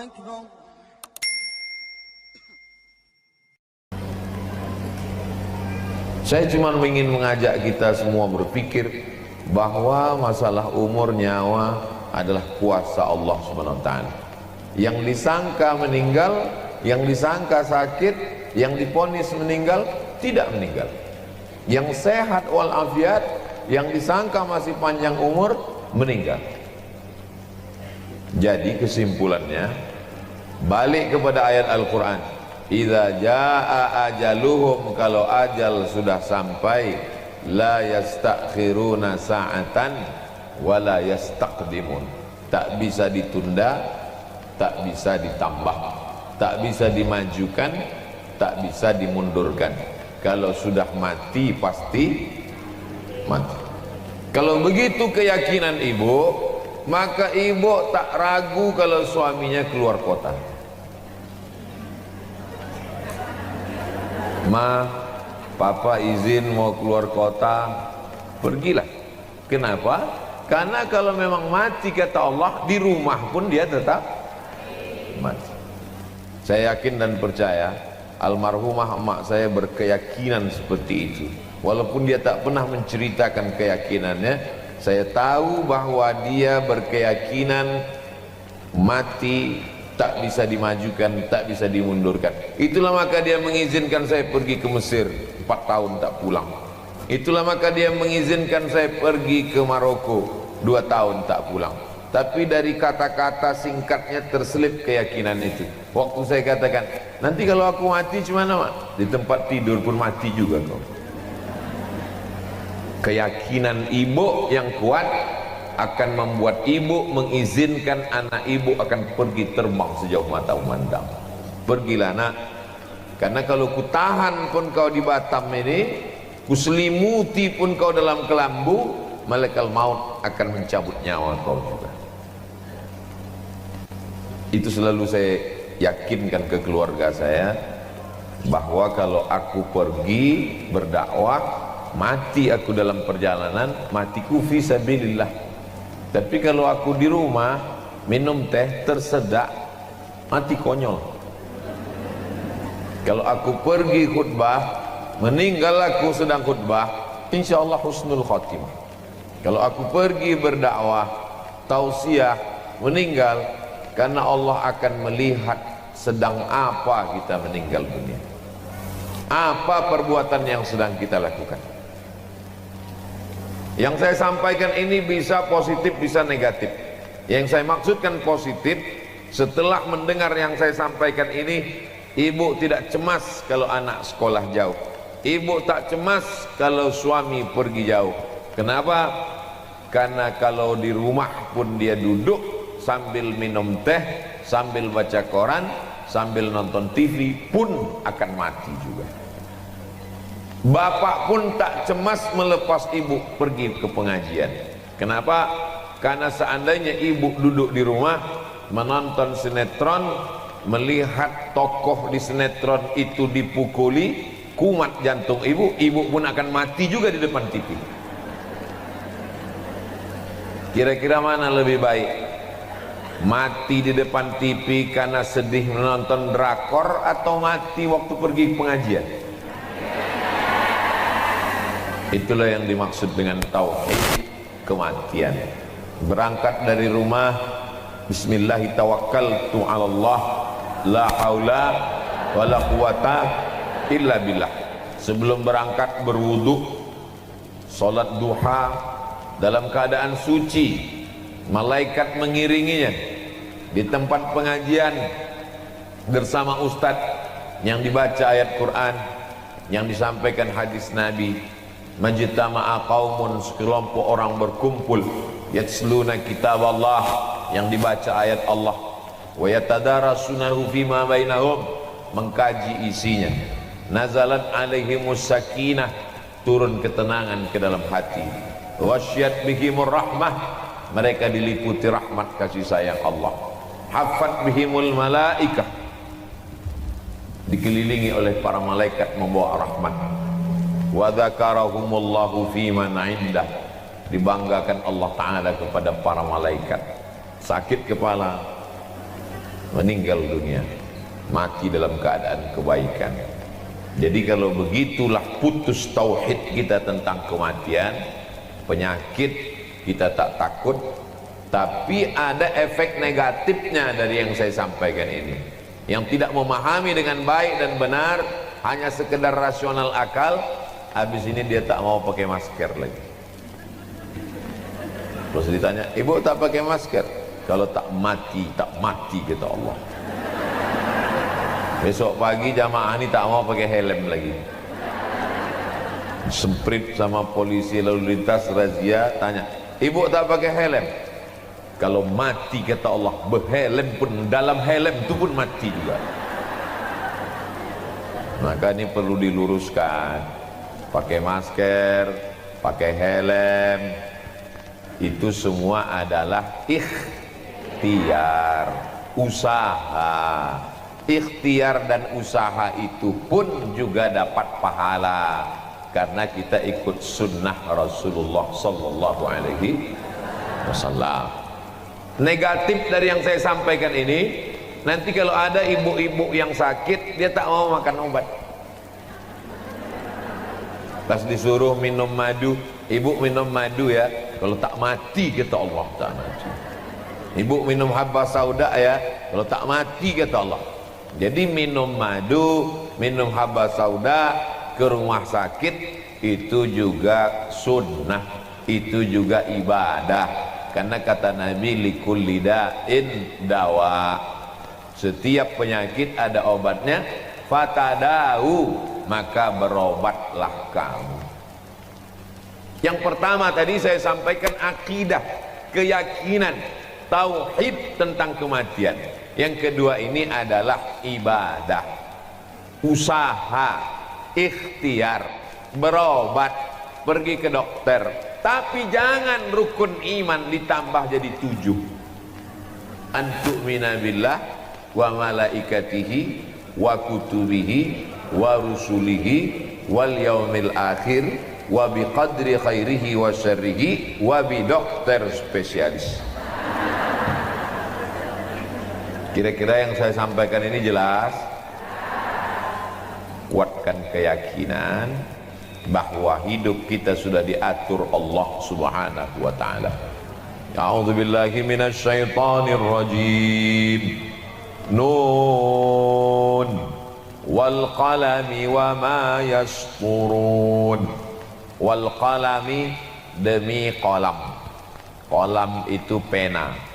أكبر. Saya cuma ingin mengajak kita semua berpikir bahwa masalah umur nyawa adalah kuasa Allah Subhanahu wa taala. Yang disangka meninggal, yang disangka sakit, yang diponis meninggal, tidak meninggal. Yang sehat walafiat, yang disangka masih panjang umur, meninggal. Jadi kesimpulannya, balik kepada ayat Al-Quran, idza jaa ajaluhum, kalau ajal sudah sampai, la yastakhiruna sa'atan wa la yastaqdimun, tak bisa ditunda, tak bisa ditambah, tak bisa dimajukan, tak bisa dimundurkan. Kalau sudah mati pasti mati. Kalau begitu keyakinan ibu, maka ibu tak ragu kalau suaminya keluar kota. Ma, papa izin mau keluar kota, pergilah. Kenapa? Karena kalau memang mati kata Allah, di rumah pun dia tetap mati. Saya yakin dan percaya almarhumah emak saya berkeyakinan seperti itu. Walaupun dia tak pernah menceritakan keyakinannya, saya tahu bahwa dia berkeyakinan mati tak bisa dimajukan, tak bisa dimundurkan. Itulah maka dia mengizinkan saya pergi ke Mesir 4 tahun tak pulang. Itulah maka dia mengizinkan saya pergi ke Maroko 2 tahun tak pulang. Tapi dari kata-kata singkatnya terselip keyakinan itu. Waktu saya katakan, nanti kalau aku mati gimana, Mak? Di tempat tidur pun mati juga kau. Keyakinan ibu yang kuat akan membuat ibu mengizinkan anak ibu akan pergi terbang sejauh mata memandang. Pergilah nak, karena kalau ku tahan pun kau di Batam ini, ku selimuti pun kau dalam kelambu, malaikat maut akan mencabut nyawa kau juga. Itu selalu saya yakinkan ke keluarga saya, bahwa kalau aku pergi berdakwah, mati aku dalam perjalanan, matiku fi sabilillah. Tapi kalau aku di rumah minum teh tersedak, mati konyol. Kalau aku pergi khutbah, meninggal aku sedang khutbah, insya Allah husnul khatimah. Kalau aku pergi berdakwah, tausiah, meninggal, karena Allah akan melihat sedang apa kita meninggal dunia, apa perbuatan yang sedang kita lakukan. Yang saya sampaikan ini bisa positif, bisa negatif. Yang saya maksudkan positif, setelah mendengar yang saya sampaikan ini, ibu tidak cemas kalau anak sekolah jauh, ibu tak cemas kalau suami pergi jauh. Kenapa? Karena kalau di rumah pun dia duduk sambil minum teh, sambil baca koran, sambil nonton TV pun akan mati juga. Bapak pun tak cemas melepas ibu pergi ke pengajian. Kenapa? Karena seandainya ibu duduk di rumah menonton sinetron, melihat tokoh di sinetron itu dipukuli, kumat jantung ibu, ibu pun akan mati juga di depan TV. Kira-kira mana lebih baik? Mati di depan TV karena sedih menonton drakor, atau mati waktu pergi pengajian? Itulah yang dimaksud dengan tauhid kematian. Berangkat dari rumah, bismillahi tawakkaltu 'ala Allah, la haula wala quwata illa billah. Sebelum berangkat berwudu, salat duha dalam keadaan suci, malaikat mengiringinya di tempat pengajian bersama ustadz yang dibaca ayat Quran, yang disampaikan hadis Nabi. Majtama'a qaumun, sekelompok orang berkumpul, yatsluna kitab Allah, yang dibaca ayat Allah, wa yatadarasunahu fima bainahum, mengkaji isinya. Nazalat alaihimus sakinah, turun ketenangan ke dalam hati. Wasyat bihimur rahmah, mereka diliputi rahmat kasih sayang Allah. Hafat bihimul malaikah, dikelilingi oleh para malaikat membawa rahmat. Wa dzakarahumullahu fi man 'indah, dibanggakan Allah Ta'ala kepada para malaikat. Sakit kepala, meninggal dunia, mati dalam keadaan kebaikan. Jadi kalau begitulah putus tauhid kita tentang kematian, penyakit kita tak takut, tapi ada efek negatifnya dari yang saya sampaikan ini. Yang tidak memahami dengan baik dan benar, hanya sekedar rasional akal, habis ini dia tak mau pakai masker lagi. Terus ditanya, ibu tak pakai masker? Kalau tak mati kata Allah. Besok pagi jamaah ini tak mau pakai helm lagi. Semprit sama polisi lalu lintas razia, tanya, ibu tak pakai helm? Kalau mati kata Allah, berhelm pun, dalam helm itu pun mati juga. Maka ini perlu diluruskan. Pakai masker, pakai helm, itu semua adalah ikhtiar, usaha. Ikhtiar dan usaha itu pun juga dapat pahala karena kita ikut sunnah Rasulullah sallallahu alaihi wasallam. Negatif dari yang saya sampaikan ini, nanti kalau ada ibu-ibu yang sakit, dia tak mau makan obat. Pas disuruh minum madu, ibu minum madu ya, kalau tak mati kata Allah tak mati. Ibu minum habba sauda ya, kalau tak mati kata Allah. Jadi minum madu, minum habba sauda ke rumah sakit itu juga sunnah, itu juga ibadah. Karena kata Nabi, likulli da'in dawa. Setiap penyakit ada obatnya. Fatadau, maka berobatlah kamu. Yang pertama tadi saya sampaikan akidah, keyakinan, tauhid tentang kematian. Yang kedua ini adalah ibadah, usaha, ikhtiar, berobat, pergi ke dokter. Tapi jangan rukun iman ditambah jadi 7. Antu'mina billah wa malaikatihi wa kutubihi wa rusulihi wal yaumil akhir wa biqadri khairihi wa syarrihi wa bi dokter spesialis. Kira-kira yang saya sampaikan ini jelas? Kuatkan keyakinan bahwa hidup kita sudah diatur Allah Subhanahu wa taala. A'udzubillahi minasyaitonir rajim. Nun wal qalami wa ma yasturun. Wal qalami, demi qalam. Qalam itu pena.